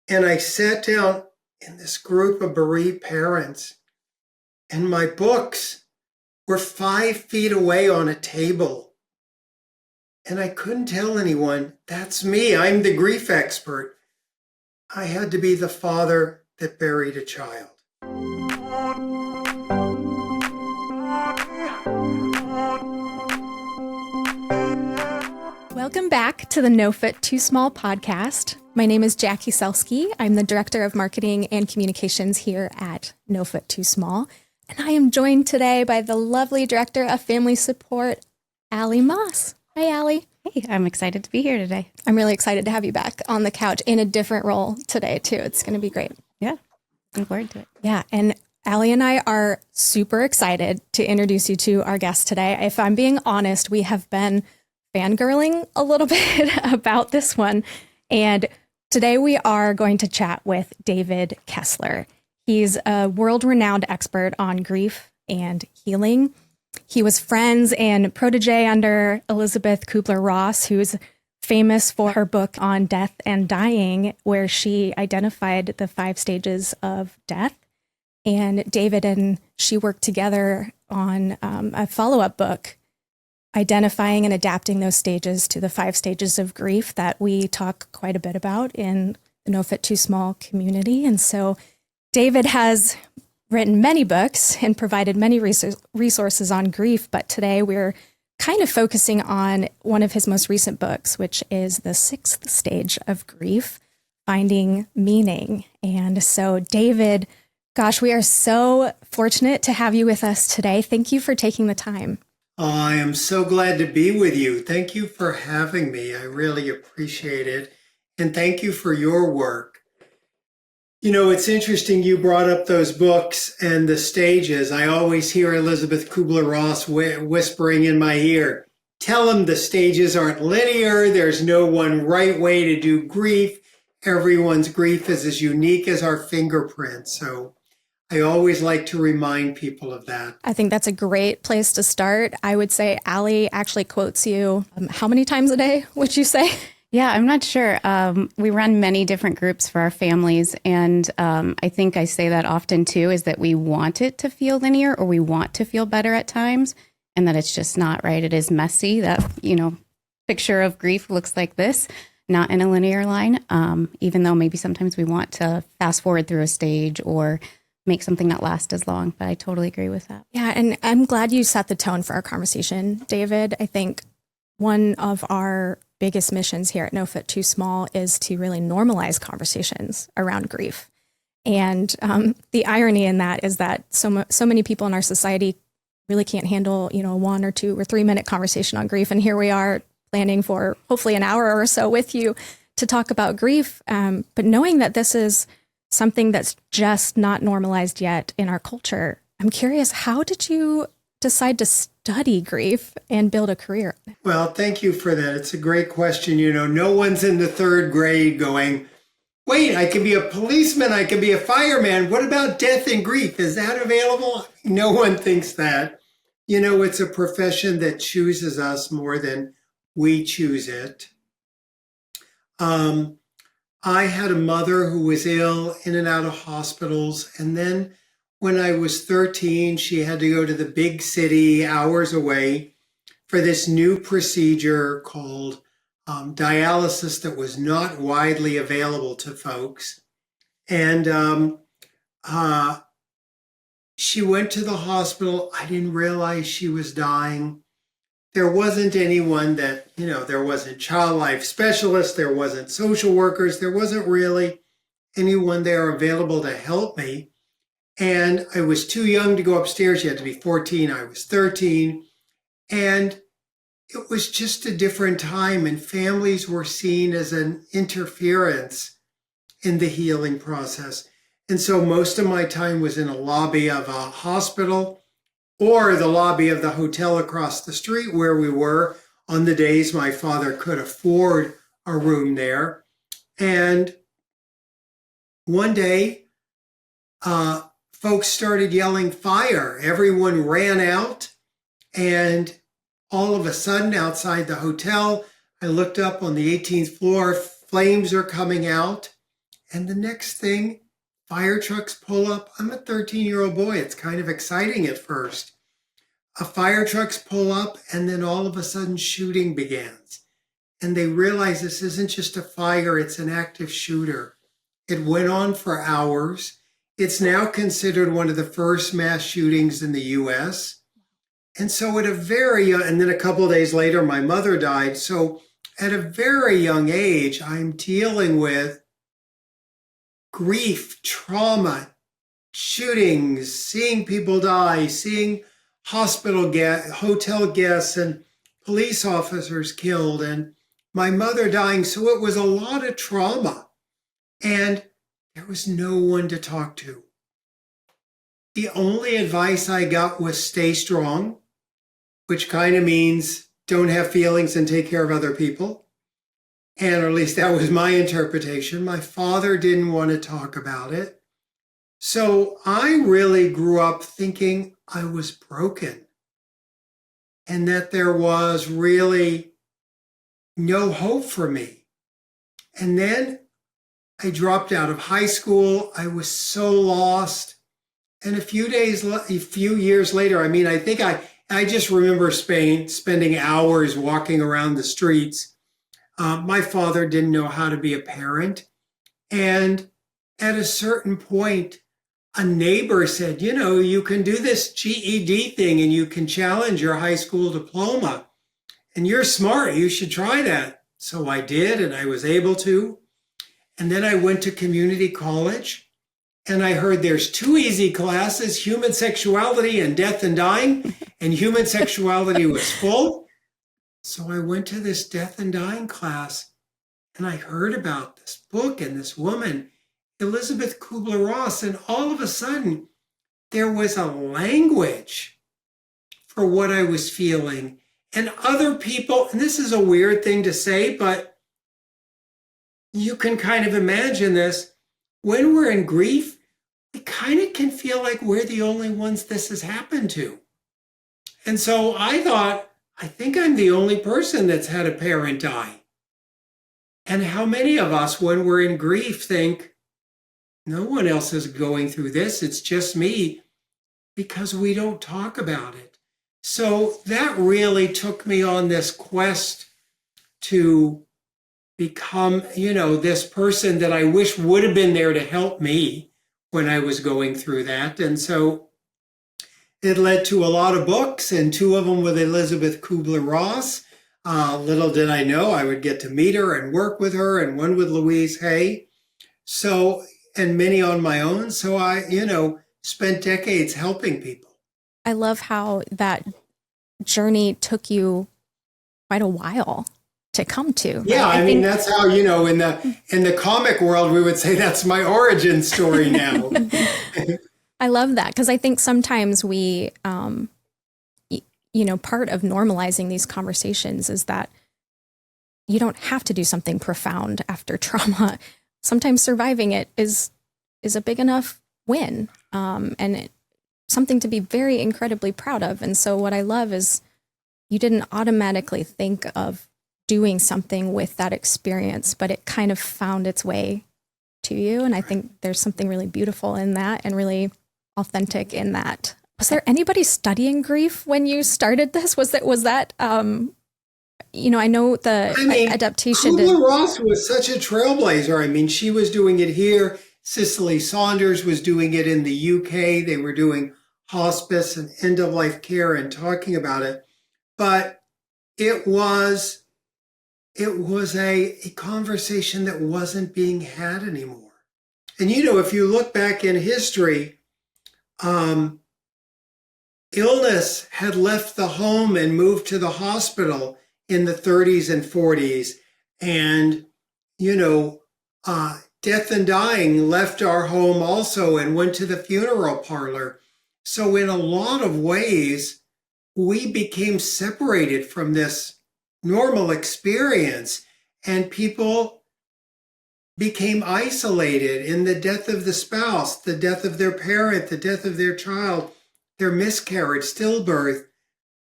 And I sat down in this group of bereaved parents, and my books were 5 feet away on a table. And I couldn't tell anyone, that's me, I'm the grief expert. I had to be the father that buried a child. Welcome back to the No Fit Too Small podcast. My name is Jackie Selsky. I'm the Director of Marketing and Communications here at No Fit Too Small. And I am joined today by the lovely Director of Family Support, Allie Maahs. Hi, Allie. Hey, I'm excited to be here today. I'm really excited to have you back on the couch in a different role today, too. It's going to be great. Yeah, looking forward to it. Yeah, and Allie and I are super excited to introduce you to our guest today. If I'm being honest, we have been fangirling a little bit about this one. And today we are going to chat with David Kessler. He's a world-renowned expert on grief and healing. He was friends and protege under Elizabeth Kubler-Ross, who's famous for her book on death and dying, where she identified the 5 stages of death. And David and she worked together on a follow-up book identifying and adapting those stages to the 5 stages of grief that we talk quite a bit about in the No Fit Too Small community. And so David has written many books and provided many resources on grief, but today we're kind of focusing on one of his most recent books, which is The 6th Stage of Grief, Finding Meaning. And so David, gosh, we are so fortunate to have you with us today. Thank you for taking the time. I am so glad to be with you. Thank you for having me. I really appreciate it. And thank you for your work. You know, it's interesting you brought up those books and the stages. I always hear Elizabeth Kubler-Ross whispering in my ear, tell them the stages aren't linear. There's no one right way to do grief. Everyone's grief is as unique as our fingerprint. So I always like to remind people of that. I think that's a great place to start. I would say Allie actually quotes you how many times a day, would you say? Yeah, I'm not sure. We run many different groups for our families. And I think I say that often, too, is that we want it to feel linear or we want to feel better at times and that it's just not, right? It is messy. That, picture of grief looks like this, not in a linear line, even though maybe sometimes we want to fast forward through a stage or make something not last as long. But I totally agree with that. Yeah, and I'm glad you set the tone for our conversation, David. I think one of our biggest missions here at No Fit Too Small is to really normalize conversations around grief. And the irony in that is that so many people in our society really can't handle, a 1 or 2 or 3 minute conversation on grief. And here we are planning for hopefully an hour or so with you to talk about grief. But knowing that this is something that's just not normalized yet in our culture, I'm curious, how did you decide to study grief and build a career? Well, thank you for that. It's a great question. No one's in the 3rd grade going, wait, I can be a policeman, I can be a fireman. What about death and grief? Is that available? No one thinks that. It's a profession that chooses us more than we choose it. I had a mother who was ill, in and out of hospitals. And then when I was 13, she had to go to the big city hours away for this new procedure called dialysis that was not widely available to folks. And she went to the hospital. I didn't realize she was dying. There wasn't anyone that, there wasn't child life specialists, there wasn't social workers, there wasn't really anyone there available to help me. And I was too young to go upstairs. You had to be 14. I was 13. And it was just a different time, and families were seen as an interference in the healing process. And so most of my time was in a lobby of a hospital or the lobby of the hotel across the street where we were on the days my father could afford a room there. And one day, folks started yelling fire. Everyone ran out, and all of a sudden outside the hotel, I looked up on the 18th floor, flames are coming out. And the next thing, fire trucks pull up. I'm a 13-year-old boy. It's kind of exciting at first. Fire trucks pull up, and then all of a sudden shooting begins. And they realize this isn't just a fire, it's an active shooter. It went on for hours. It's now considered one of the first mass shootings in the US. And so and then a couple of days later, my mother died. So at a very young age, I'm dealing with grief, trauma, shootings, seeing people die, seeing hotel guests and police officers killed, and my mother dying. So it was a lot of trauma, and there was no one to talk to. The only advice I got was stay strong, which kind of means don't have feelings and take care of other people. And or at least that was my interpretation. My father didn't want to talk about it. So I really grew up thinking I was broken and that there was really no hope for me. And then I dropped out of high school. I was so lost. And a few years later, I think I just remember spending hours walking around the streets. My father didn't know how to be a parent. And at a certain point, a neighbor said, you can do this GED thing and you can challenge your high school diploma. And you're smart, you should try that. So I did, and I was able to. And then I went to community college, and I heard there's 2 easy classes, human sexuality and death and dying, and human sexuality was full. So I went to this death and dying class, and I heard about this book and this woman, Elizabeth Kubler-Ross, and all of a sudden, there was a language for what I was feeling. And other people, and this is a weird thing to say, but you can kind of imagine this. When we're in grief, we kind of can feel like we're the only ones this has happened to. And so I thought, I think I'm the only person that's had a parent die. And how many of us, when we're in grief, think, no one else is going through this, it's just me, because we don't talk about it. So that really took me on this quest to become, this person that I wish would have been there to help me when I was going through that. And so it led to a lot of books, and 2 of them with Elizabeth Kubler-Ross. Little did I know I would get to meet her and work with her, and one with Louise Hay. So, and many on my own. So I, spent decades helping people. I love how that journey took you quite a while to come to. Right? Yeah, I mean, that's how, in the comic world, we would say that's my origin story now. I love that, because I think sometimes we, part of normalizing these conversations is that you don't have to do something profound after trauma. Sometimes surviving it is a big enough win, and something to be very incredibly proud of. And so what I love is you didn't automatically think of doing something with that experience, but it kind of found its way to you. And I think there's something really beautiful in that and really authentic in that. Was there anybody studying grief when you started this? Was that I know the adaptation. Kubler-Ross was such a trailblazer. She was doing it here. Cicely Saunders was doing it in the UK. They were doing hospice and end-of-life care and talking about it. But it was a conversation that wasn't being had anymore. And, if you look back in history, illness had left the home and moved to the hospital in the 30s and 40s. And, death and dying left our home also and went to the funeral parlor. So in a lot of ways, we became separated from this normal experience, and people became isolated in the death of the spouse, the death of their parent, the death of their child, their miscarriage, stillbirth.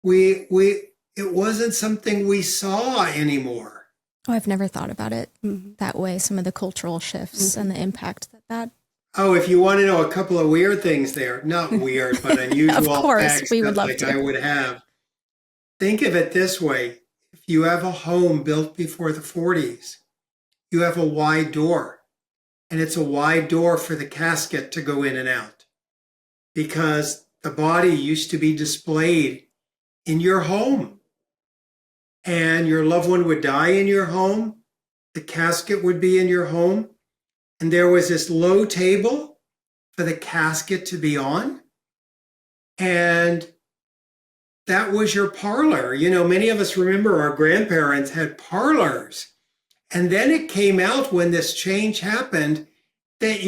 It wasn't something we saw anymore. Oh, I've never thought about it that way. Some of the cultural shifts and the impact that. Oh, if you want to know a couple of weird things there, not weird, but unusual Of course, facts we would that love like to. I would have. Think of it this way. If you have a home built before the 40s, you have a wide door, and it's a wide door for the casket to go in and out because the body used to be displayed in your home, and your loved one would die in your home. The casket would be in your home, and there was this low table for the casket to be on, and that was your parlor. You know, many of us remember our grandparents had parlors. And then it came out when this change happened that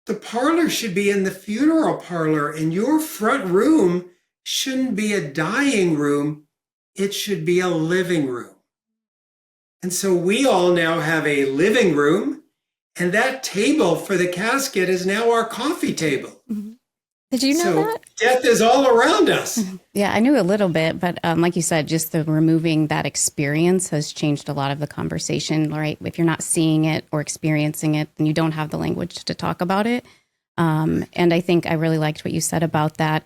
the parlor should be in the funeral parlor, and your front room shouldn't be a dying room. It should be a living room. And so we all now have a living room, and that table for the casket is now our coffee table. Did you know that? Death is all around us. Yeah, I knew a little bit, but like you said, just the removing that experience has changed a lot of the conversation, right? If you're not seeing it or experiencing it, then you don't have the language to talk about it. And I think I really liked what you said about that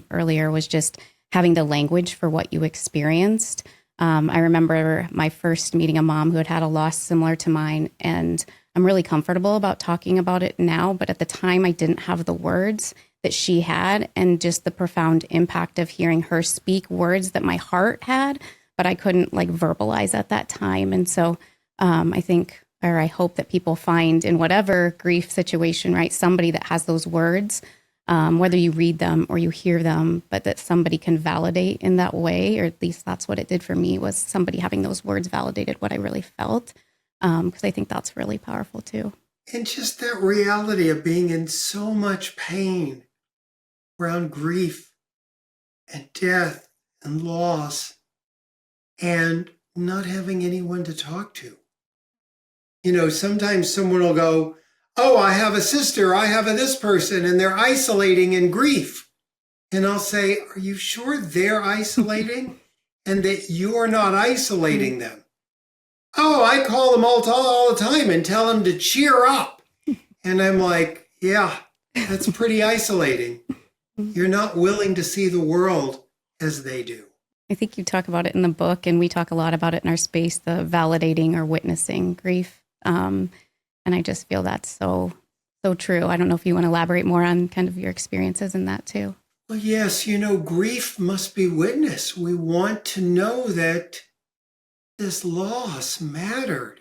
earlier, was just having the language for what you experienced. I remember my first meeting a mom who had had a loss similar to mine, and I'm really comfortable about talking about it now, but at the time I didn't have the words that she had, and just the profound impact of hearing her speak words that my heart had, but I couldn't like verbalize at that time. And so I think, or I hope that people find in whatever grief situation, right, somebody that has those words, whether you read them or you hear them, but that somebody can validate in that way, or at least that's what it did for me, was somebody having those words validated what I really felt. Because I think that's really powerful too. And just that reality of being in so much pain around grief and death and loss, and not having anyone to talk to. You know, sometimes someone will go, oh, I have a sister, I have this person, and they're isolating in grief. And I'll say, are you sure they're isolating and that you're not isolating them? Oh, I call them all the time and tell them to cheer up. And I'm like, yeah, that's pretty isolating. You're not willing to see the world as they do. I think you talk about it in the book, and we talk a lot about it in our space, the validating or witnessing grief. And I just feel that's so true. I don't know if you want to elaborate more on kind of your experiences in that too. Well, yes, you know, grief must be witnessed. We want to know that this loss mattered.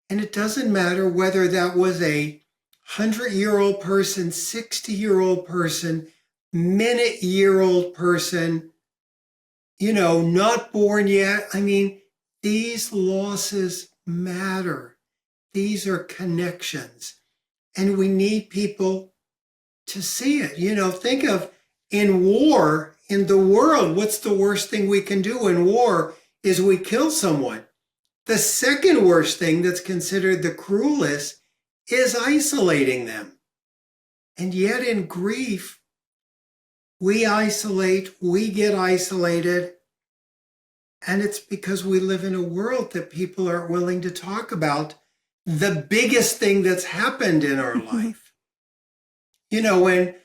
And it doesn't matter whether that was a 100-year-old person, 60-year-old person, minute-year-old person, you know, not born yet. I mean, these losses matter. These are connections. And we need people to see it. You know, think of in war, in the world, what's the worst thing we can do in war is we kill someone. The second worst thing that's considered the cruelest is isolating them. And yet in grief, we isolate, we get isolated, and it's because we live in a world that people aren't willing to talk about the biggest thing that's happened in our life. You know, when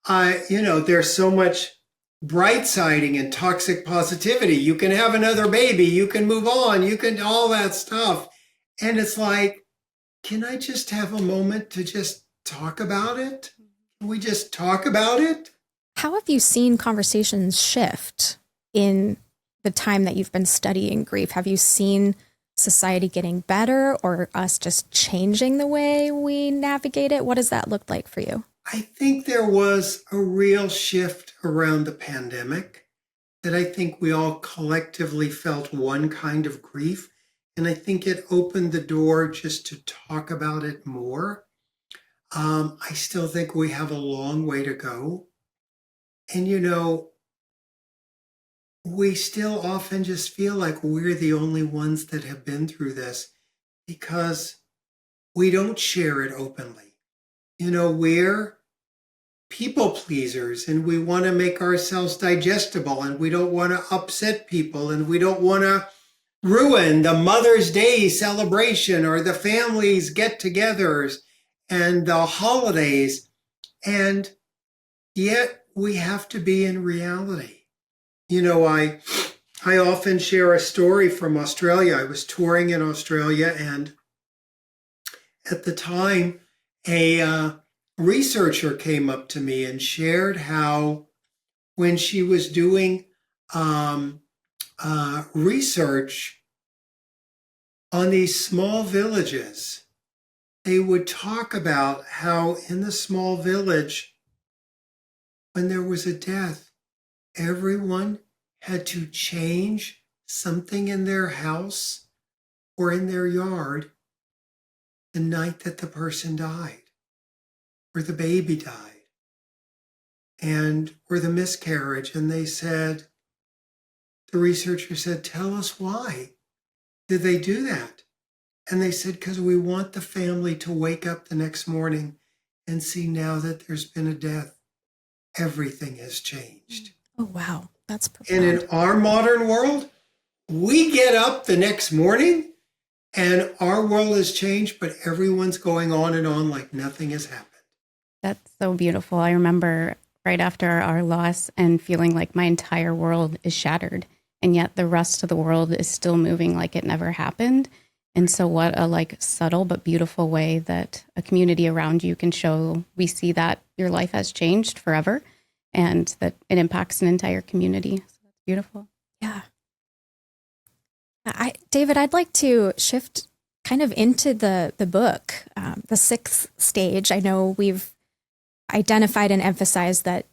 there's so much bright siding and toxic positivity. You can have another baby, you can move on, you can all that stuff. And it's like, can I just have a moment to just talk about it? Can we just talk about it? How have you seen conversations shift in the time that you've been studying grief? Have you seen society getting better, or us just changing the way we navigate it? What does that look like for you? I think there was a real shift around the pandemic, that I think we all collectively felt one kind of grief. And I think it opened the door just to talk about it more. I still think we have a long way to go. And, you know, we still often just feel like we're the only ones that have been through this because we don't share it openly. You know, we're people pleasers, and we want to make ourselves digestible, and we don't want to upset people, and we don't want to ruin the Mother's Day celebration or the families get-togethers and the holidays. And yet we have to be in reality. You know, I often share a story from Australia. I was touring in Australia, and at the time, a researcher came up to me and shared how when she was doing research on these small villages, they would talk about how in the small village, when there was a death, everyone had to change something in their house or in their yard the night that the person died, or the baby died, or the miscarriage. And they said, the researcher said, tell us why did they do that? And they said, because we want the family to wake up the next morning and see now that there's been a death, everything has changed. Oh, wow. That's profound. And in our modern world, we get up the next morning and our world has changed, but everyone's going on and on like nothing has happened. That's so beautiful. I remember right after our loss and feeling like my entire world is shattered, and yet the rest of the world is still moving like it never happened. And so what a like subtle but beautiful way that a community around you can show we see that your life has changed forever and that it impacts an entire community. So that's beautiful. Yeah. David, I'd like to shift kind of into the book, the sixth stage. I know we've identified and emphasized that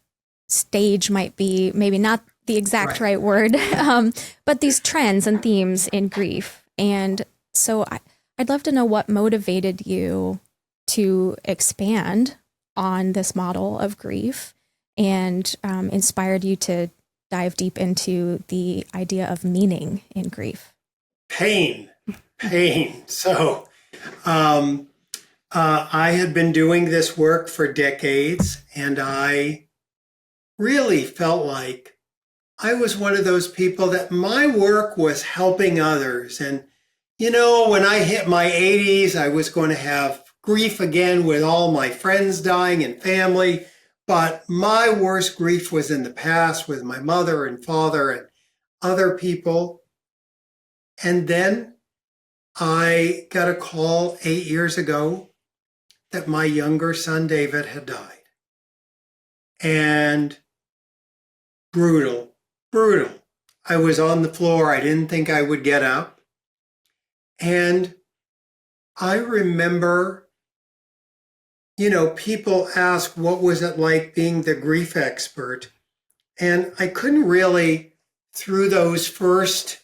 stage might be maybe not the exact right word, but these trends and themes in grief. And so I'd love to know what motivated you to expand on this model of grief and inspired you to dive deep into the idea of meaning in grief. Pain. So I had been doing this work for decades, and I really felt like I was one of those people that my work was helping others. And, you know, when I hit my 80s, I was going to have grief again with all my friends dying and family. But my worst grief was in the past with my mother and father and other people. And then I got a call 8 years ago that my younger son, David, had died. And brutal. I was on the floor. I didn't think I would get up. And I remember, you know, people ask, what was it like being the grief expert? And I couldn't really, through those first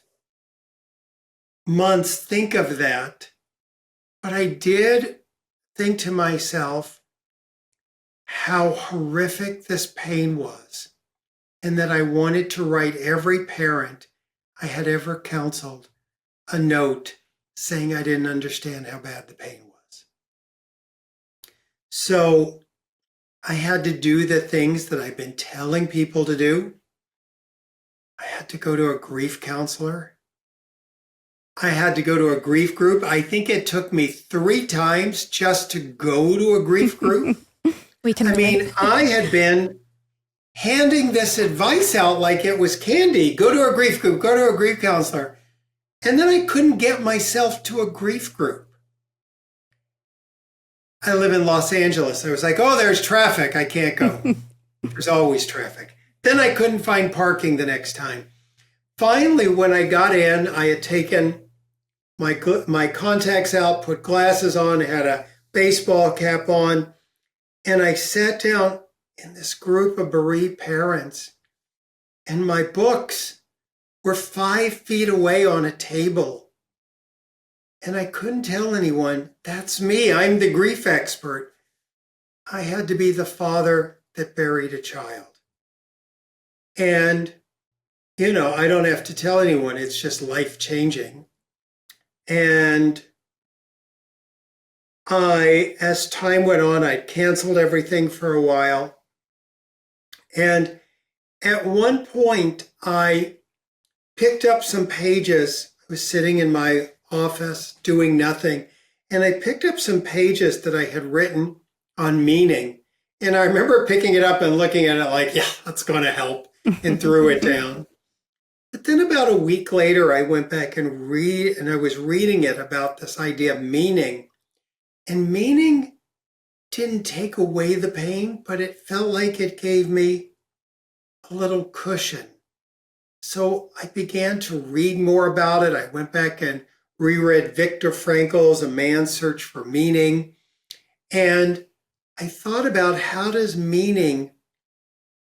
months, think of that. But I did think to myself how horrific this pain was, and that I wanted to write every parent I had ever counseled a note saying I didn't understand how bad the pain was. So I had to do the things that I've been telling people to do. I had to go to a grief counselor. I had to go to a grief group. I think it took me 3 times just to go to a grief group. I had been handing this advice out like it was candy. Go to a grief group, go to a grief counselor. And then I couldn't get myself to a grief group. I live in Los Angeles. I was like, oh, there's traffic. I can't go. There's always traffic. Then I couldn't find parking the next time. Finally, when I got in, I had taken my contacts out, put glasses on, had a baseball cap on, and I sat down in this group of bereaved parents, and my books were 5 feet away on a table. And I couldn't tell anyone, that's me, I'm the grief expert. I had to be the father that buried a child. And, you know, I don't have to tell anyone, it's just life-changing. And as time went on, I canceled everything for a while. And at one point, I picked up some pages. I was sitting in my office doing nothing, and I picked up some pages that I had written on meaning. And I remember picking it up and looking at it like, yeah, that's going to help, and threw it down. But then about a week later, I went back and I was reading it about this idea of meaning. And meaning didn't take away the pain, but it felt like it gave me a little cushion. So I began to read more about it. I went back and reread Viktor Frankl's A Man's Search for Meaning. And I thought about, how does meaning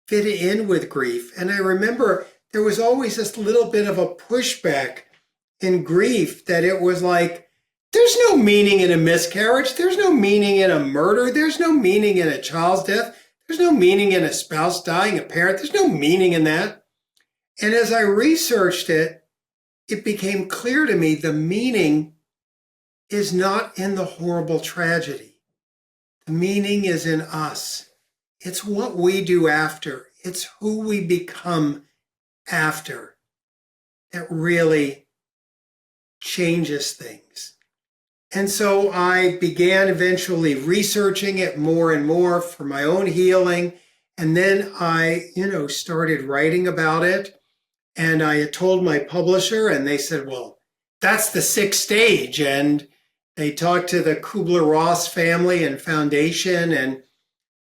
fit in with grief? And I remember there was always this little bit of a pushback in grief, that it was like, there's no meaning in a miscarriage. There's no meaning in a murder. There's no meaning in a child's death. There's no meaning in a spouse dying, a parent. There's no meaning in that. And as I researched it, it became clear to me the meaning is not in the horrible tragedy. The meaning is in us. It's what we do after. It's who we become after that really changes things. And so I began eventually researching it more and more for my own healing. And then I, started writing about it. And I had told my publisher, and they said, well, that's the 6th stage. And they talked to the Kubler-Ross family and foundation, and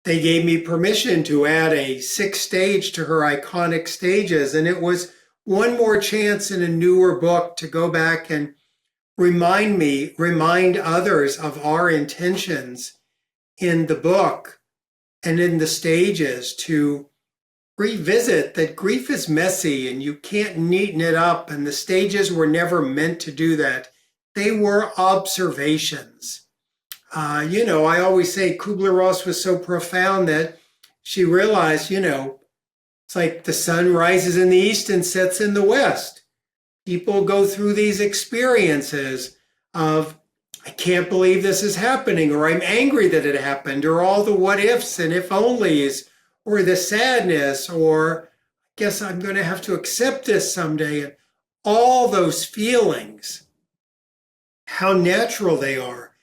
they gave me permission to add a 6th stage to her iconic stages. And it was one more chance in a newer book to go back and remind others of our intentions in the book and in the stages, to revisit that grief is messy and you can't neaten it up. And the stages were never meant to do that. They were observations. I always say Kubler-Ross was so profound that she realized, it's like the sun rises in the east and sets in the west. People go through these experiences of, I can't believe this is happening, or I'm angry that it happened, or all the what ifs and if onlys, or the sadness, or I guess I'm going to have to accept this someday. And all those feelings, how natural they are.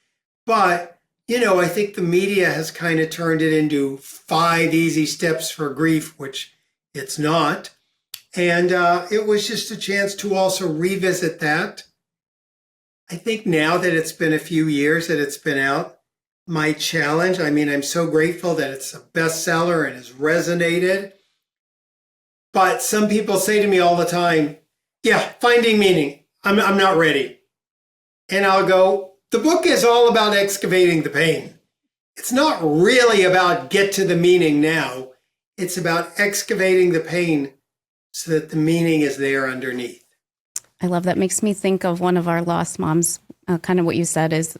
But, I think the media has kind of turned it into 5 easy steps for grief, which it's not. And it was just a chance to also revisit that. I think now that it's been a few years that it's been out, my challenge, I'm so grateful that it's a bestseller and has resonated. But some people say to me all the time, yeah, finding meaning, I'm not ready. And I'll go, the book is all about excavating the pain. It's not really about get to the meaning now. It's about excavating the pain so that the meaning is there underneath. I love that. Makes me think of one of our lost moms. Kind of what you said is,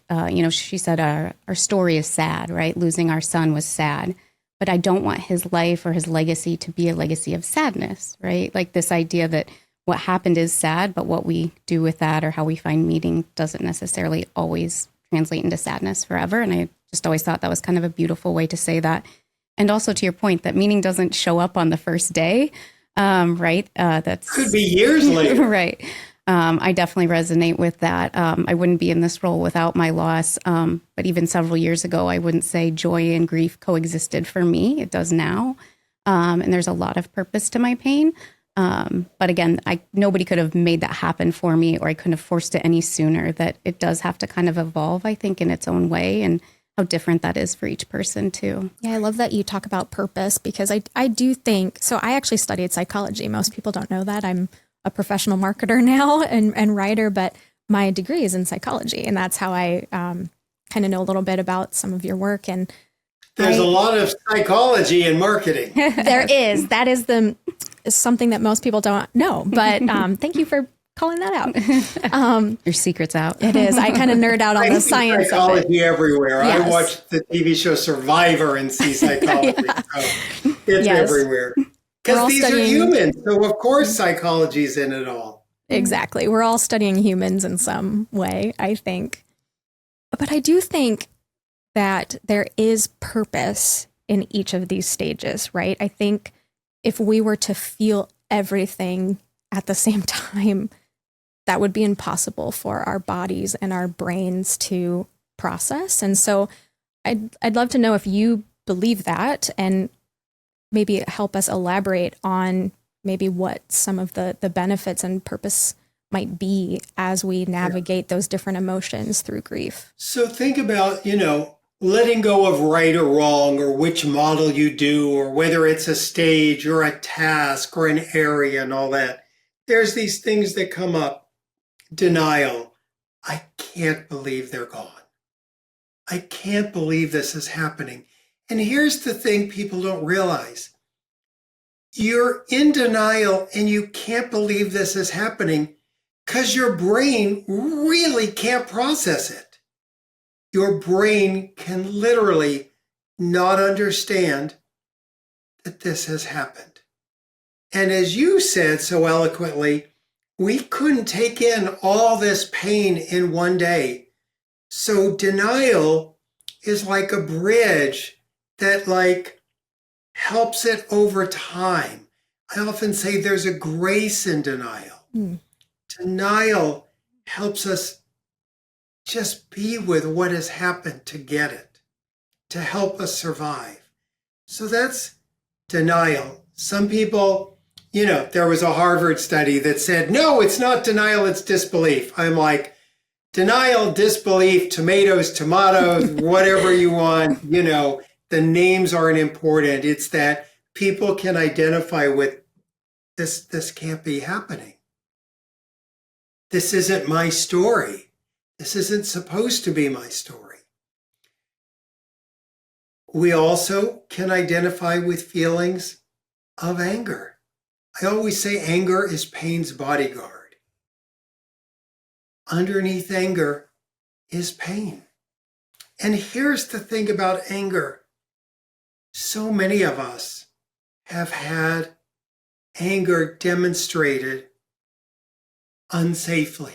she said our story is sad, right? Losing our son was sad, but I don't want his life or his legacy to be a legacy of sadness, right? Like this idea that what happened is sad, but what we do with that or how we find meaning doesn't necessarily always translate into sadness forever. And I just always thought that was kind of a beautiful way to say that. And also to your point that meaning doesn't show up on the first day, right? That's could be years later. Right. I definitely resonate with that. I wouldn't be in this role without my loss. But even several years ago, I wouldn't say joy and grief coexisted for me. It does now. And there's a lot of purpose to my pain. But again, nobody could have made that happen for me, or I couldn't have forced it any sooner. That it does have to kind of evolve, I think, in its own way, and how different that is for each person too. Yeah, I love that you talk about purpose, because I do think, so I actually studied psychology. Most people don't know that. I'm a professional marketer now and writer, but my degree is in psychology. And that's how I kind of know a little bit about some of your work. And there's a lot of psychology in marketing. There is. That is something that most people don't know. But thank you for calling that out. Your secret's out. It is. I kind of nerd out on the science psychology of it. Everywhere. Yes. I watch the TV show Survivor and see psychology. Yeah. So it's everywhere. Because these are humans. So of course psychology's in it all. Exactly. We're all studying humans in some way, I think. But I do think that there is purpose in each of these stages, right? I think if we were to feel everything at the same time, that would be impossible for our bodies and our brains to process. And so I'd love to know if you believe that, and maybe help us elaborate on maybe what some of the benefits and purpose might be as we navigate those different emotions through grief. So think about, letting go of right or wrong, or which model you do, or whether it's a stage or a task or an area and all that. There's these things that come up. Denial. I can't believe they're gone. I can't believe this is happening. And here's the thing people don't realize. You're in denial and you can't believe this is happening because your brain really can't process it. Your brain can literally not understand that this has happened. And as you said so eloquently, we couldn't take in all this pain in one day. So denial is like a bridge that helps it over time. I often say there's a grace in denial. Denial helps us just be with what has happened to get it, to help us survive. So that's denial. Some people, there was a Harvard study that said, no, it's not denial, it's disbelief. I'm like, denial, disbelief, tomatoes, whatever you want, the names aren't important. It's that people can identify with this can't be happening. This isn't my story. This isn't supposed to be my story. We also can identify with feelings of anger. I always say anger is pain's bodyguard. Underneath anger is pain. And here's the thing about anger. So many of us have had anger demonstrated unsafely.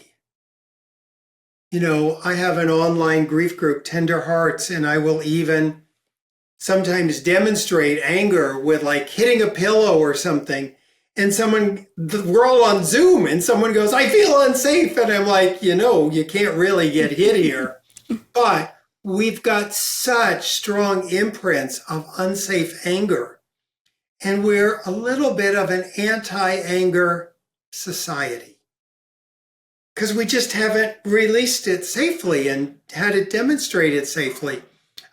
I have an online grief group, Tender Hearts, and I will even sometimes demonstrate anger with hitting a pillow or something. And we're all on Zoom and someone goes, I feel unsafe. And I'm like, you can't really get hit here. But we've got such strong imprints of unsafe anger. And we're a little bit of an anti-anger society because we just haven't released it safely and had it demonstrated safely.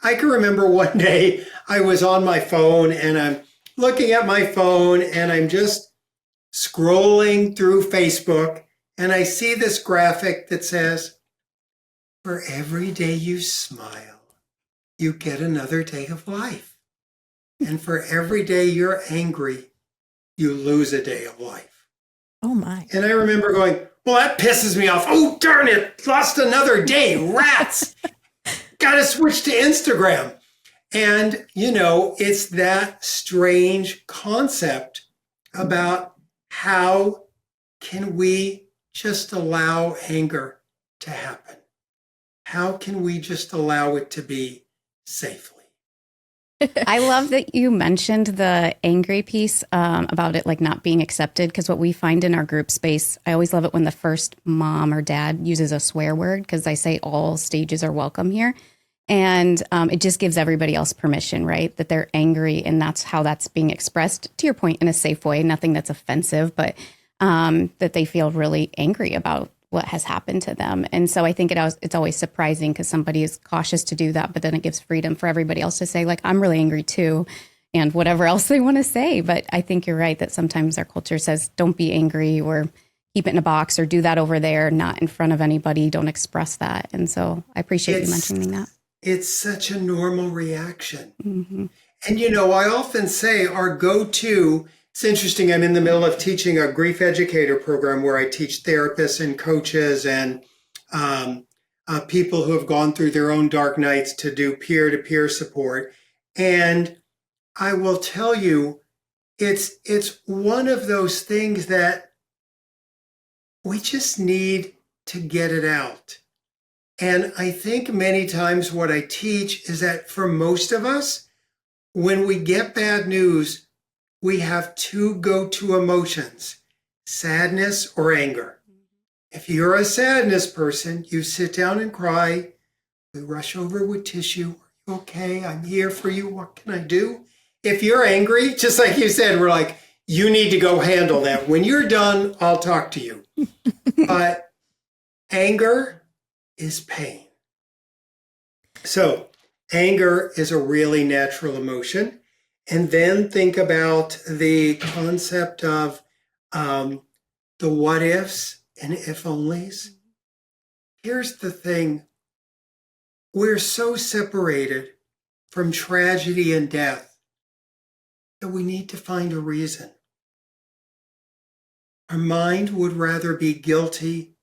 I can remember one day I was on my phone and I'm looking at my phone and I'm just scrolling through Facebook, and I see this graphic that says, for every day you smile, you get another day of life. And for every day you're angry, you lose a day of life. Oh my. And I remember going, well, that pisses me off. Oh, darn it. Lost another day. Rats. Got to switch to Instagram. And, it's that strange concept about how can we just allow anger to happen? How can we just allow it to be safely? I love that you mentioned the angry piece about it not being accepted, because what we find in our group space, I always love it when the first mom or dad uses a swear word, because I say all stages are welcome here. And it just gives everybody else permission, right? That they're angry and that's how that's being expressed, to your point, in a safe way, nothing that's offensive, but that they feel really angry about what has happened to them. And so I think it's always surprising because somebody is cautious to do that, but then it gives freedom for everybody else to say, I'm really angry too, and whatever else they want to say. But I think you're right that sometimes our culture says, don't be angry or keep it in a box or do that over there, not in front of anybody. Don't express that. And so I appreciate you mentioning that. It's such a normal reaction. Mm-hmm. And, I often say our go-to, it's interesting, I'm in the middle of teaching a grief educator program where I teach therapists and coaches and people who have gone through their own dark nights to do peer-to-peer support. And I will tell you, it's one of those things that we just need to get it out. And I think many times what I teach is that for most of us, when we get bad news, we have two go-to emotions, sadness or anger. If you're a sadness person, you sit down and cry. We rush over with tissue. Are you okay? I'm here for you. What can I do? If you're angry, just like you said, we're like, you need to go handle that. When you're done, I'll talk to you. But anger is pain. So anger is a really natural emotion. And then think about the concept of the what ifs and if onlys. Here's the thing. We're so separated from tragedy and death that we need to find a reason. Our mind would rather be guilty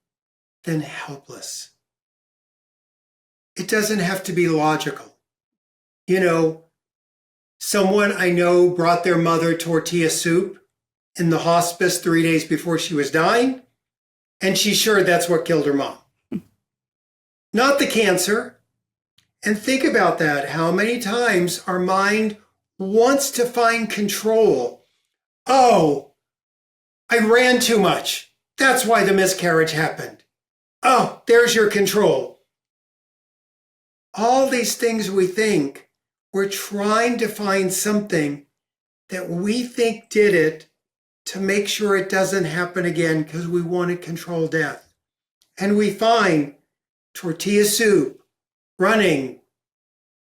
than helpless. It doesn't have to be logical. You know, someone I know brought their mother tortilla soup in the hospice 3 days before she was dying, and she's sure that's what killed her mom. Not the cancer. And think about that, how many times our mind wants to find control. Oh, I ran too much. That's why the miscarriage happened. Oh, there's your control. All these things we think, we're trying to find something that we think did it to make sure it doesn't happen again because we want to control death. And we find tortilla soup, running,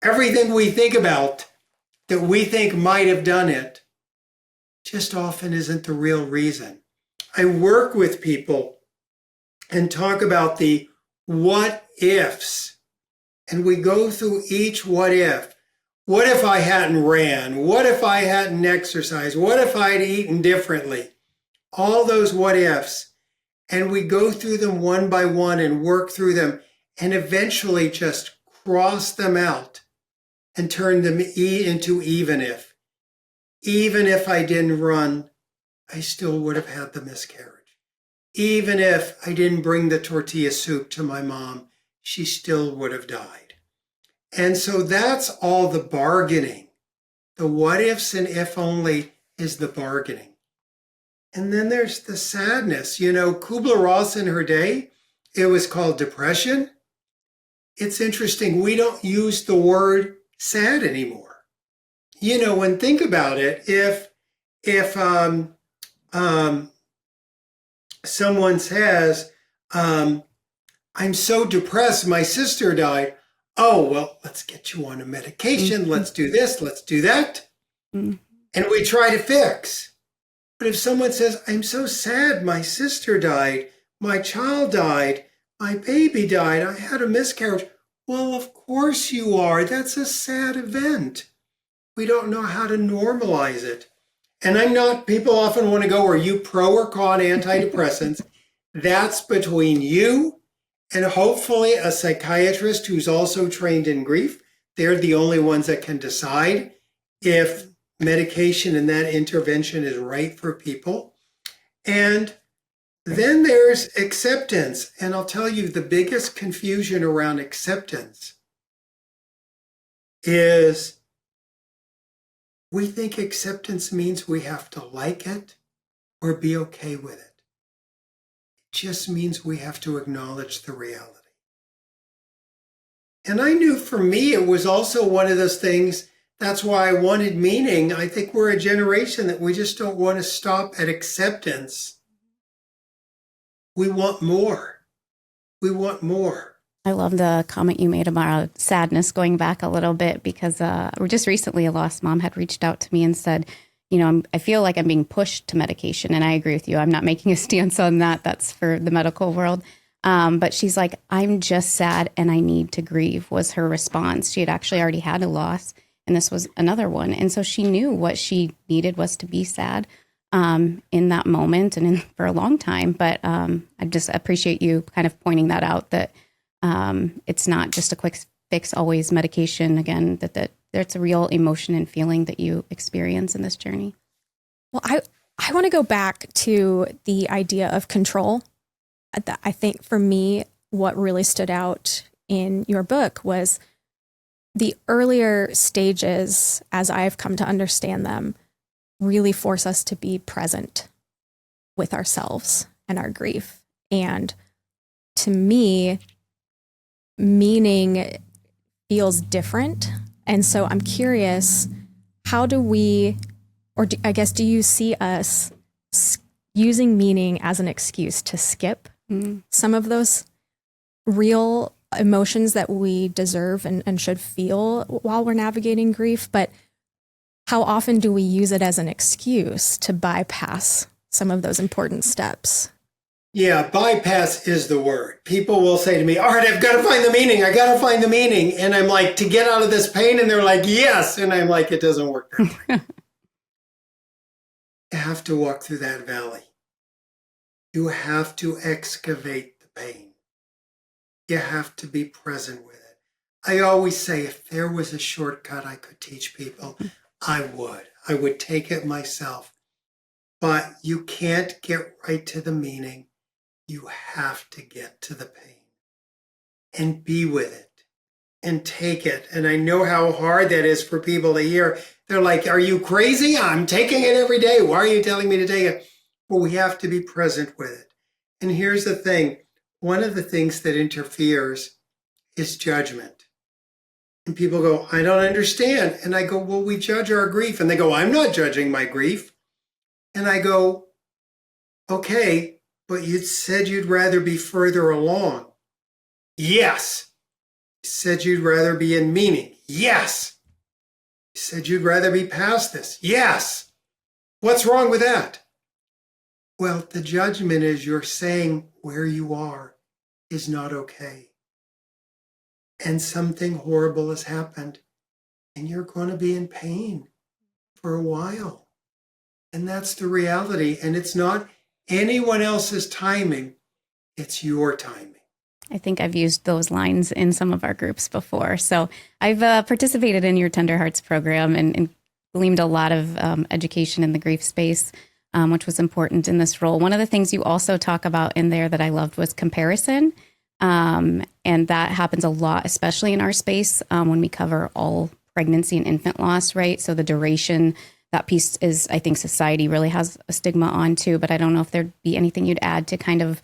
everything we think about that we think might have done it just often isn't the real reason. I work with people and talk about the what ifs, and we go through each what if. What if I hadn't ran? What if I hadn't exercised? What if I had eaten differently? All those what ifs. And we go through them one by one and work through them and eventually just cross them out and turn them into even if. Even if I didn't run, I still would have had the miscarriage. Even if I didn't bring the tortilla soup to my mom, she still would have died. And so that's all the bargaining. The what ifs and if only is the bargaining. And then there's the sadness. You know, Kubler-Ross in her day, it was called depression. It's interesting, we don't use the word sad anymore. You know, and think about it, if someone says, I'm so depressed, my sister died. Oh, well, let's get you on a medication. Mm-hmm. Let's do this, let's do that. Mm-hmm. And we try to fix. But if someone says, I'm so sad, my sister died, my child died, my baby died, I had a miscarriage. Well, of course you are. That's a sad event. We don't know how to normalize it. And I'm not, people often want to go, are you pro or con antidepressants? That's between you and hopefully a psychiatrist who's also trained in grief. They're the only ones that can decide if medication and that intervention is right for people. And then there's acceptance. And I'll tell you, the biggest confusion around acceptance is we think acceptance means we have to like it or be okay with it. It just means we have to acknowledge the reality. And I knew for me, it was also one of those things. That's why I wanted meaning. I think we're a generation that we just don't want to stop at acceptance. We want more. We want more. I love the comment you made about sadness, going back a little bit, because just recently a lost mom had reached out to me and said, you know, I feel like I'm being pushed to medication. And I agree with you. I'm not making a stance on that. That's for the medical world. But she's like, I'm just sad and I need to grieve, was her response. She had actually already had a loss, and this was another one. And so she knew what she needed was to be sad in that moment and for a long time. But I just appreciate you kind of pointing that out, that it's not just a quick fix, always medication. Again, that there's a real emotion and feeling that you experience in this journey. Well, I want to go back to the idea of control. I think for me, what really stood out in your book was the earlier stages, as I've come to understand them, really force us to be present with ourselves and our grief, and to me, meaning feels different. And so I'm curious, how do we, I guess, do you see us using meaning as an excuse to skip some of those real emotions that we deserve and should feel while we're navigating grief? But how often do we use it as an excuse to bypass some of those important steps? Yeah, bypass is the word. People will say to me, all right, I've got to find the meaning. I got to find the meaning. And I'm like, to get out of this pain? And they're like, yes. And I'm like, it doesn't work that way. You have to walk through that valley. You have to excavate the pain. You have to be present with it. I always say, if there was a shortcut I could teach people, I would. I would take it myself. But you can't get right to the meaning. You have to get to the pain and be with it and take it. And I know how hard that is for people to hear. They're like, are you crazy? I'm taking it every day. Why are you telling me to take it? Well, we have to be present with it. And here's the thing. One of the things that interferes is judgment. And people go, I don't understand. And I go, well, we judge our grief. And they go, I'm not judging my grief. And I go, okay, but you said you'd rather be further along. Yes. You said you'd rather be in meaning. Yes. You said you'd rather be past this. Yes. What's wrong with that? Well, the judgment is you're saying where you are is not okay. And something horrible has happened. And you're going to be in pain for a while. And that's the reality. And it's not anyone else's timing. It's your timing. I think I've used those lines in some of our groups before. So I've participated in your Tender Hearts program and gleaned a lot of education in the grief space, which was important in this role. One of the things you also talk about in there that I loved was comparison. And that happens a lot, especially in our space when we cover all pregnancy and infant loss, right? So the duration, that piece is, I think society really has a stigma on too, but I don't know if there'd be anything you'd add to kind of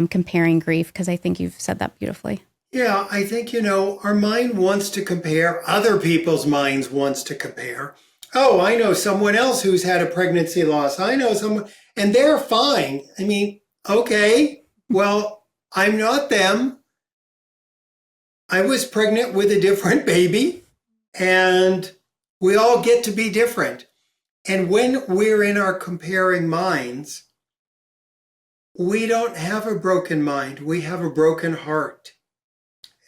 comparing grief, because I think you've said that beautifully. Yeah, I think, our mind wants to compare. Other people's minds wants to compare. Oh, I know someone else who's had a pregnancy loss. I know someone, and they're fine. I mean, okay, well, I'm not them. I was pregnant with a different baby, and we all get to be different. And when we're in our comparing minds, we don't have a broken mind. We have a broken heart.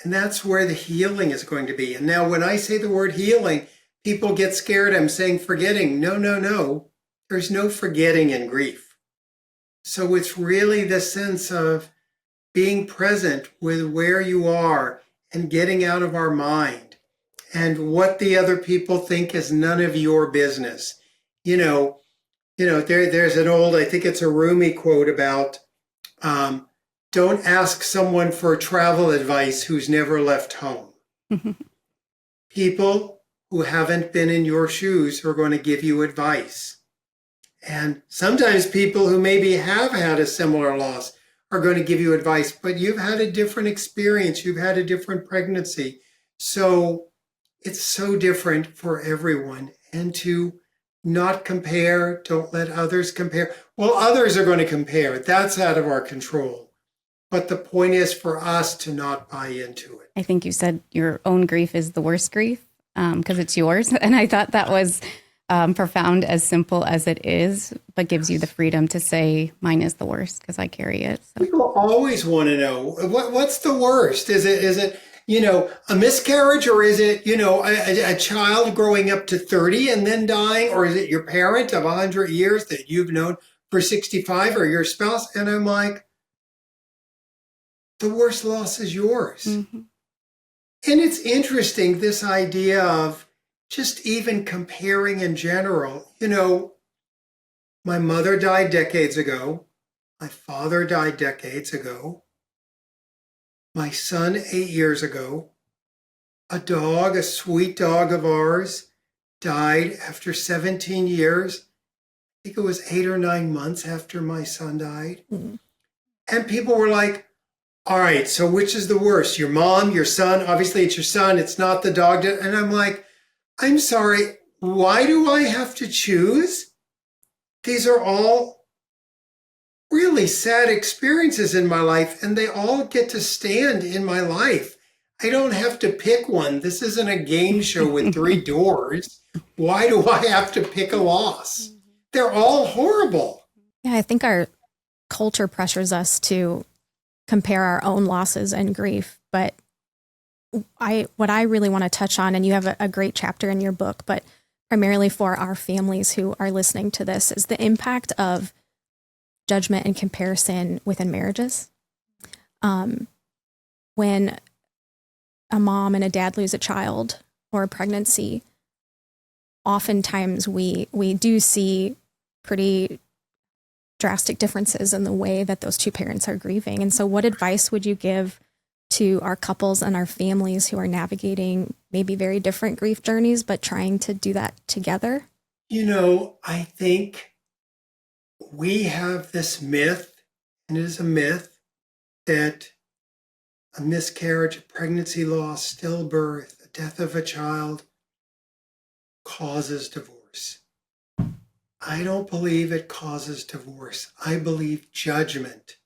And that's where the healing is going to be. And now when I say the word healing, people get scared. I'm saying forgetting. No. There's no forgetting in grief. So it's really the sense of being present with where you are and getting out of our mind. And what the other people think is none of your business. There's an old, I think it's a Rumi quote about, don't ask someone for travel advice who's never left home. People who haven't been in your shoes are going to give you advice. And sometimes people who maybe have had a similar loss are going to give you advice, but you've had a different experience. You've had a different pregnancy. So it's so different for everyone. And to not compare, don't let others compare. Well, others are going to compare. That's out of our control. But the point is for us to not buy into it. I think you said your own grief is the worst grief because it's yours. And I thought that was profound, as simple as it is, but gives you the freedom to say mine is the worst because I carry it. So. People always want to know what's the worst. Is it a miscarriage, or is it a child growing up to 30 and then dying, or is it your parent of 100 years that you've known for 65, or your spouse? And I'm like, the worst loss is yours. Mm-hmm. And it's interesting, this idea of just even comparing in general. My mother died decades ago. My father died decades ago. My son 8 years ago. A dog, a sweet dog of ours, died after 17 years. I think it was 8 or 9 months after my son died. Mm-hmm. And people were like, all right, so which is the worst? Your mom, your son? Obviously, it's your son. It's not the dog. And I'm like, I'm sorry. Why do I have to choose? These are all really sad experiences in my life, and they all get to stand in my life. I don't have to pick one. This isn't a game show with three doors. Why do I have to pick a loss? They're all horrible. Yeah, I think our culture pressures us to compare our own losses and grief. But what I really want to touch on, and you have a great chapter in your book, but primarily for our families who are listening to this, is the impact of judgment and comparison within marriages. When a mom and a dad lose a child or a pregnancy, oftentimes we do see pretty drastic differences in the way that those two parents are grieving. And so what advice would you give to our couples and our families who are navigating maybe very different grief journeys, but trying to do that together? I think we have this myth, and it is a myth, that a miscarriage, a pregnancy loss, stillbirth, the death of a child causes divorce. I don't believe it causes divorce. I believe judgment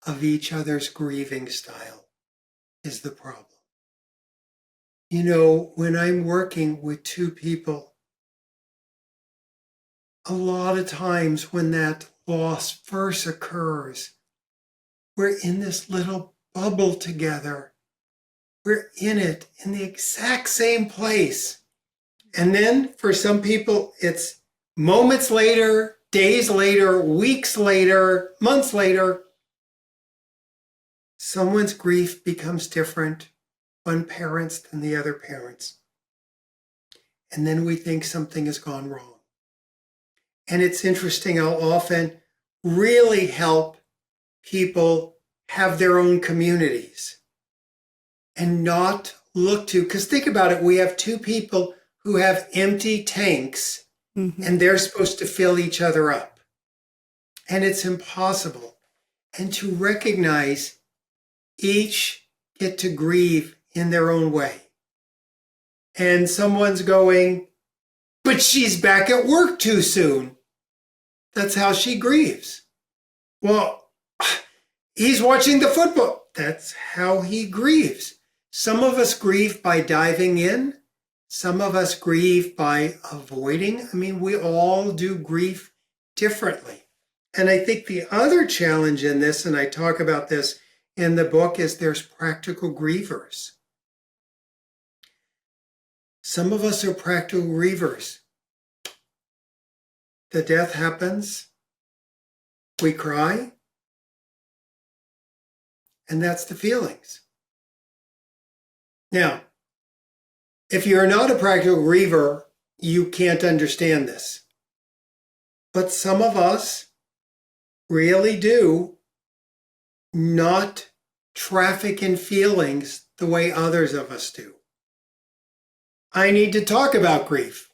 of each other's grieving style is the problem. When I'm working with two people, a lot of times when that loss first occurs, we're in this little bubble together. We're in it in the exact same place. And then for some people, it's moments later, days later, weeks later, months later, someone's grief becomes different, one parent's than the other parent's. And then we think something has gone wrong. And it's interesting how often really help people have their own communities and not look to, because think about it, we have two people who have empty tanks, and they're supposed to fill each other up. And it's impossible. And to recognize each get to grieve in their own way. And someone's going, but she's back at work too soon. That's how she grieves. Well, he's watching the football. That's how he grieves. Some of us grieve by diving in. Some of us grieve by avoiding. We all do grief differently. And I think the other challenge in this, and I talk about this in the book, is there's practical grievers. Some of us are practical grievers. The death happens, we cry, and that's the feelings. Now, if you're not a practical griever, you can't understand this. But some of us really do not traffic in feelings the way others of us do. I need to talk about grief.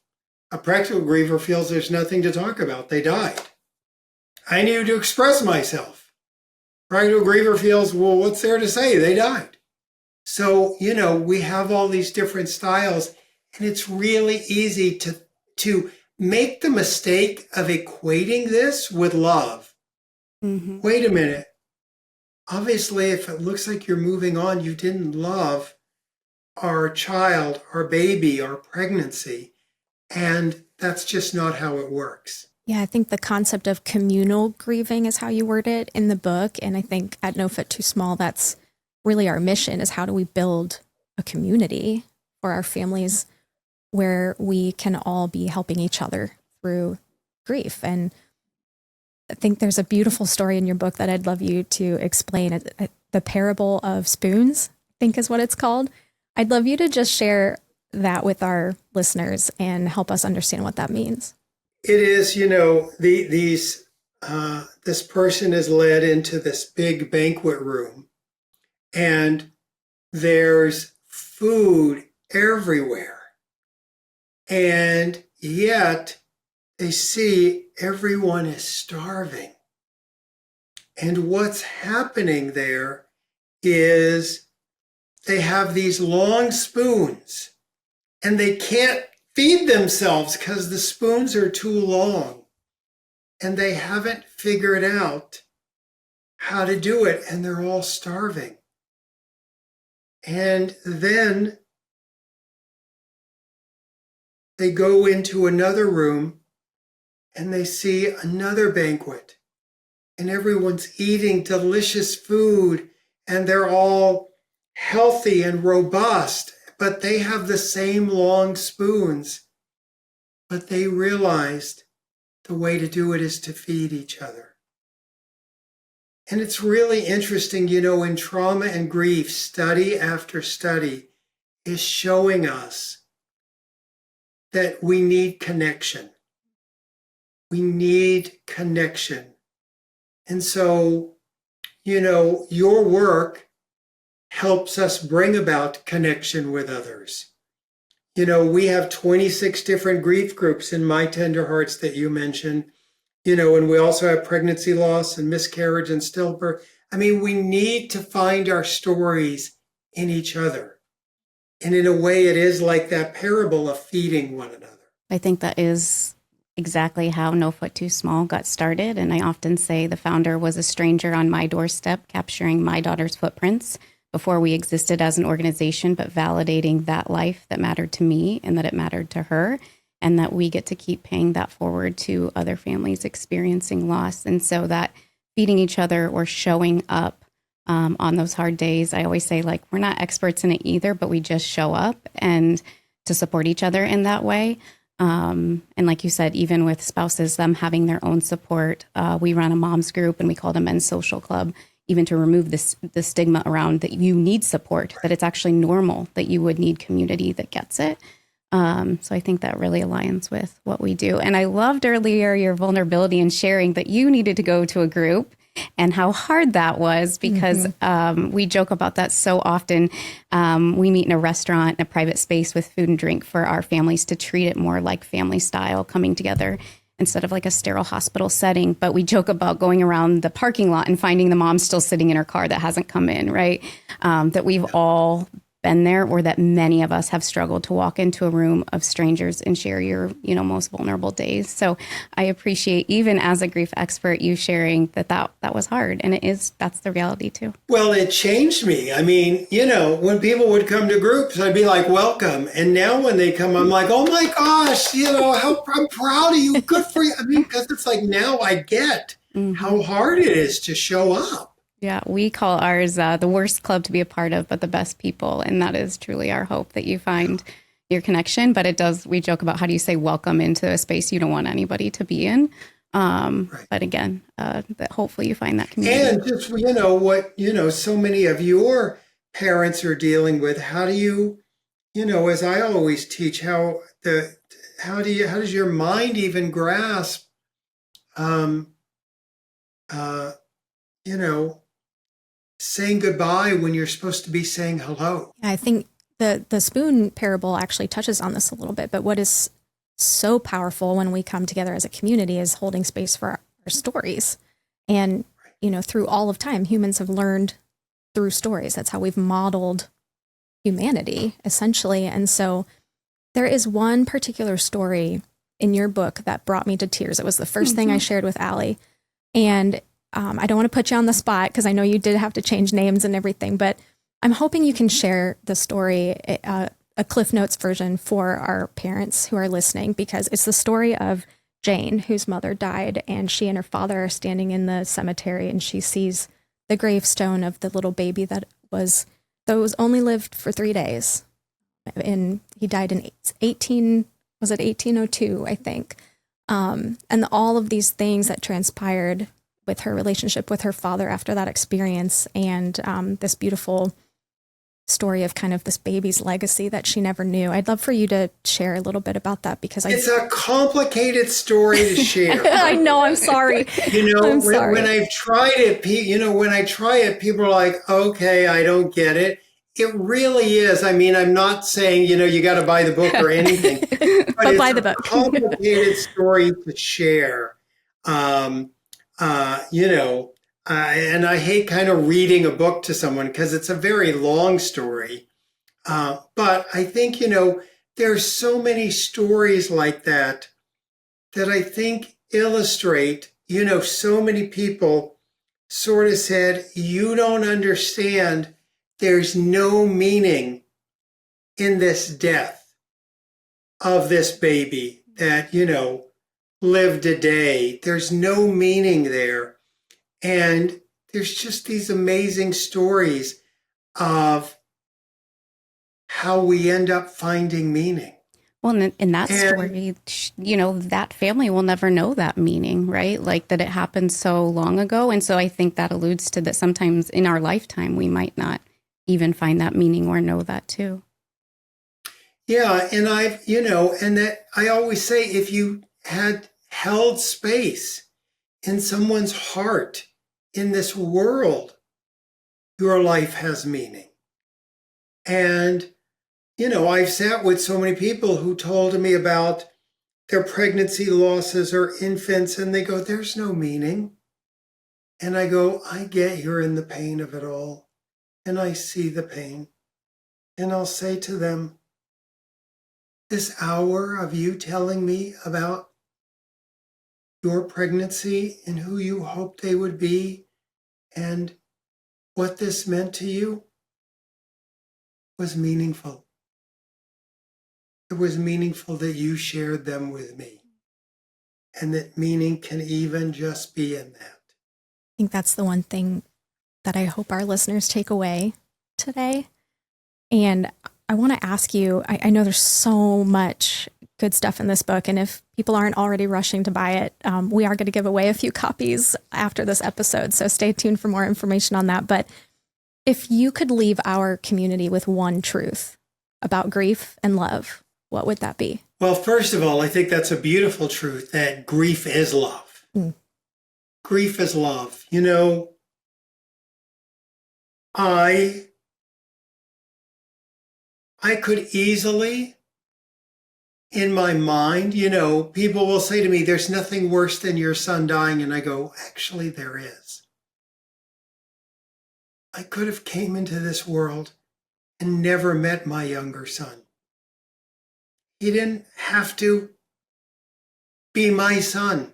A practical griever feels there's nothing to talk about. They died. I need to express myself. Practical griever feels, well, what's there to say? They died. So, we have all these different styles, and it's really easy to make the mistake of equating this with love. Wait a minute. Obviously, if it looks like you're moving on, you didn't love our child, our baby, our pregnancy. And that's just not how it works. Yeah, I think the concept of communal grieving is how you word it in the book. And I think at No Foot Too Small, that's really our mission, is how do we build a community for our families where we can all be helping each other through grief. And I think there's a beautiful story in your book that I'd love you to explain. The parable of spoons, I think is what it's called. I'd love you to just share that with our listeners and help us understand what that means. It is, this person is led into this big banquet room, and there's food everywhere. And yet they see everyone is starving. And what's happening there is they have these long spoons and they can't feed themselves because the spoons are too long and they haven't figured out how to do it and they're all starving. And then they go into another room and they see another banquet and everyone's eating delicious food and they're all healthy and robust, but they have the same long spoons. But they realized the way to do it is to feed each other. And it's really interesting, in trauma and grief, study after study is showing us that we need connection. We need connection. And so, your work helps us bring about connection with others. We have 26 different grief groups in My Tender Hearts that you mentioned, and we also have pregnancy loss and miscarriage and stillbirth. We need to find our stories in each other. And in a way, it is like that parable of feeding one another. I think that is exactly how No Foot Too Small got started. And I often say the founder was a stranger on my doorstep, capturing my daughter's footprints before we existed as an organization, but validating that life that mattered to me and that it mattered to her, and that we get to keep paying that forward to other families experiencing loss. And so that feeding each other or showing up on those hard days, I always say, we're not experts in it either, but we just show up and to support each other in that way. And like you said, even with spouses, them having their own support, we run a mom's group and we call it a men's social club, even to remove the stigma around that you need support, that it's actually normal, that you would need community that gets it. So I think that really aligns with what we do. And I loved earlier your vulnerability in sharing that you needed to go to a group and how hard that was, because we joke about that so often. We meet in a restaurant, in a private space with food and drink for our families to treat it more like family style, coming together instead of like a sterile hospital setting. But we joke about going around the parking lot and finding the mom still sitting in her car that hasn't come in, right? That we've all been there, or that many of us have struggled to walk into a room of strangers and share your, most vulnerable days. So I appreciate, even as a grief expert, you sharing that was hard. And that's the reality too. Well, it changed me. When people would come to groups, I'd be like, welcome. And now when they come, I'm like, oh my gosh, I'm proud of you. Good for you. Because it's like, now I get how hard it is to show up. Yeah, we call ours the worst club to be a part of, but the best people. And that is truly our hope, that you find your connection. But we joke about, how do you say welcome into a space you don't want anybody to be in? Right. But again, that hopefully you find that community. And just, what, so many of your parents are dealing with. How do you, as I always teach, how does your mind even grasp, saying goodbye when you're supposed to be saying hello? I think the spoon parable actually touches on this a little bit, but what is so powerful when we come together as a community is holding space for our stories. And, through all of time, humans have learned through stories. That's how we've modeled humanity, essentially. And so there is one particular story in your book that brought me to tears. It was the first thing I shared with Allie. And I don't want to put you on the spot, because I know you did have to change names and everything, but I'm hoping you can share the story, a Cliff Notes version for our parents who are listening, because it's the story of Jane, whose mother died, and she and her father are standing in the cemetery, and she sees the gravestone of the little baby that was only lived for 3 days. And he died in 1802, I think. And all of these things that transpired with her relationship with her father after that experience, and this beautiful story of kind of this baby's legacy that she never knew. I'd love for you to share a little bit about that, because it's a complicated story to share. I know, I'm sorry. When I've tried it, when I try it, people are like, okay, I don't get it. It really is. I'm not saying, you got to buy the book or anything, but it's buy the book. A complicated story to share. and I hate kind of reading a book to someone because it's a very long story. But I think, there's so many stories like that I think illustrate, so many people sort of said, you don't understand, there's no meaning in this death of this baby that, lived a day. There's no meaning there. And there's just these amazing stories of how we end up finding meaning. Well, in that story, that family will never know that meaning, right? Like that it happened so long ago. And so I think that alludes to that sometimes in our lifetime, we might not even find that meaning or know that too. Yeah. And and that I always say, if you had held space in someone's heart in this world, your life has meaning. And I've sat with so many people who told me about their pregnancy losses or infants, and they go, there's no meaning. And I go, I get you're in the pain of it all, and I see the pain. And I'll say to them, this hour of you telling me about your pregnancy and who you hoped they would be and what this meant to you was meaningful. It was meaningful that you shared them with me, and that meaning can even just be in that. I think that's the one thing that I hope our listeners take away today. And I want to ask you, I know there's so much good stuff in this book, and if people aren't already rushing to buy it, we are going to give away a few copies after this episode, so stay tuned for more information on that. But if you could leave our community with one truth about grief and love, what would that be? Well, first of all, I think that's a beautiful truth, that grief is love. Grief is love. I could easily, in my mind, people will say to me, there's nothing worse than your son dying. And I go, actually, there is. I could have came into this world and never met my younger son. He didn't have to be my son.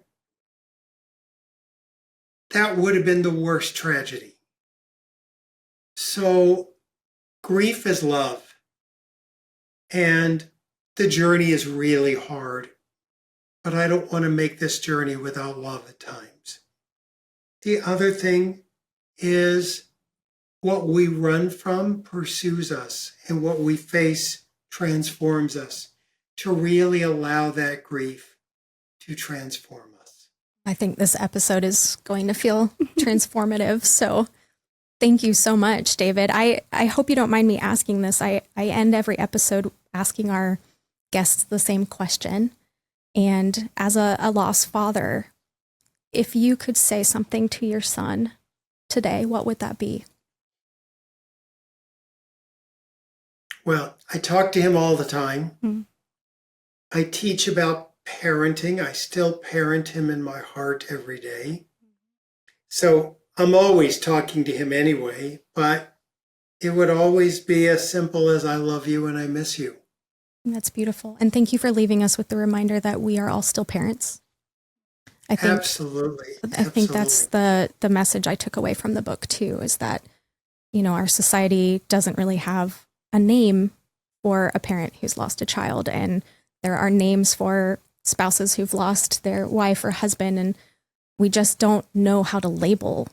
That would have been the worst tragedy. So grief is love. And the journey is really hard. But I don't want to make this journey without love at times. The other thing is what we run from pursues us, and what we face transforms us. To really allow that grief to transform us. I think this episode is going to feel transformative. So thank you so much, David. I hope you don't mind me asking this. I end every episode asking our guests the same question. And as a lost father, if you could say something to your son today, what would that be? Well, I talk to him all the time. I teach about parenting. I still parent him in my heart every day. So I'm always talking to him anyway, but it would always be as simple as I love you and I miss you. That's beautiful. And thank you for leaving us with the reminder that we are all still parents. I think, Absolutely. I think that's the message I took away from the book too, is that, our society doesn't really have a name for a parent who's lost a child. And there are names for spouses who've lost their wife or husband, and we just don't know how to label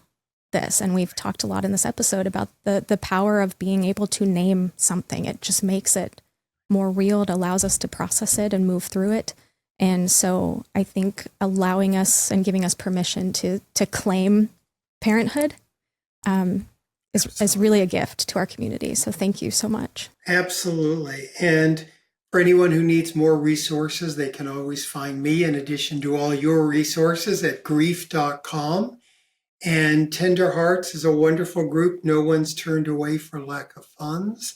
this. And we've talked a lot in this episode about the power of being able to name something. It just makes it more real. It allows us to process it and move through it. And so I think allowing us and giving us permission to claim parenthood is really a gift to our community. So thank you so much. Absolutely. And for anyone who needs more resources, they can always find me in addition to all your resources at grief.com. And Tender Hearts is a wonderful group. No one's turned away for lack of funds.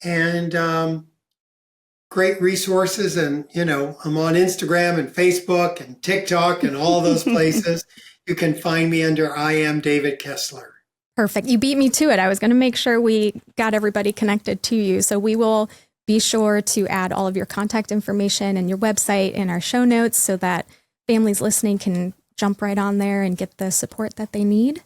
And great resources. And, I'm on Instagram and Facebook and TikTok and all those places. You can find me under I am David Kessler. Perfect. You beat me to it. I was going to make sure we got everybody connected to you. So we will be sure to add all of your contact information and your website in our show notes so that families listening can jump right on there and get the support that they need.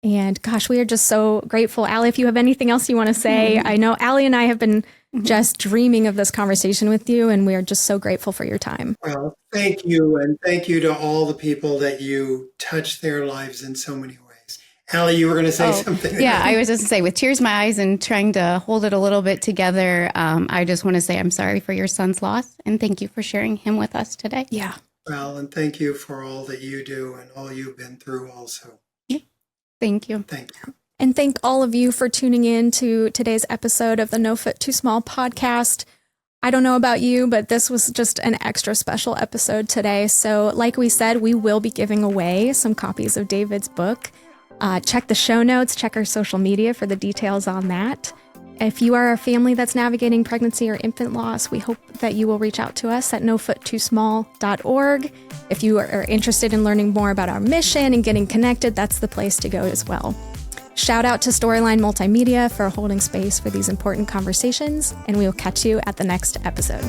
And gosh, we are just so grateful. Allie, if you have anything else you want to say, I know Allie and I have been just dreaming of this conversation with you, and we are just so grateful for your time. Well, thank you. And thank you to all the people that you touch their lives in so many ways. Allie, you were going to say something. Yeah, I was just going to say, with tears in my eyes and trying to hold it a little bit together, I just want to say I'm sorry for your son's loss, and thank you for sharing him with us today. Yeah. Well, and thank you for all that you do and all you've been through also. Thank you. Thank you. And thank all of you for tuning in to today's episode of the No Foot Too Small podcast. I don't know about you, but this was just an extra special episode today. So like we said, we will be giving away some copies of David's book. Check the show notes, check our social media for the details on that. If you are a family that's navigating pregnancy or infant loss, we hope that you will reach out to us at nofoottoosmall.org. If you are interested in learning more about our mission and getting connected, that's the place to go as well. Shout out to Storyline Multimedia for holding space for these important conversations, and we will catch you at the next episode.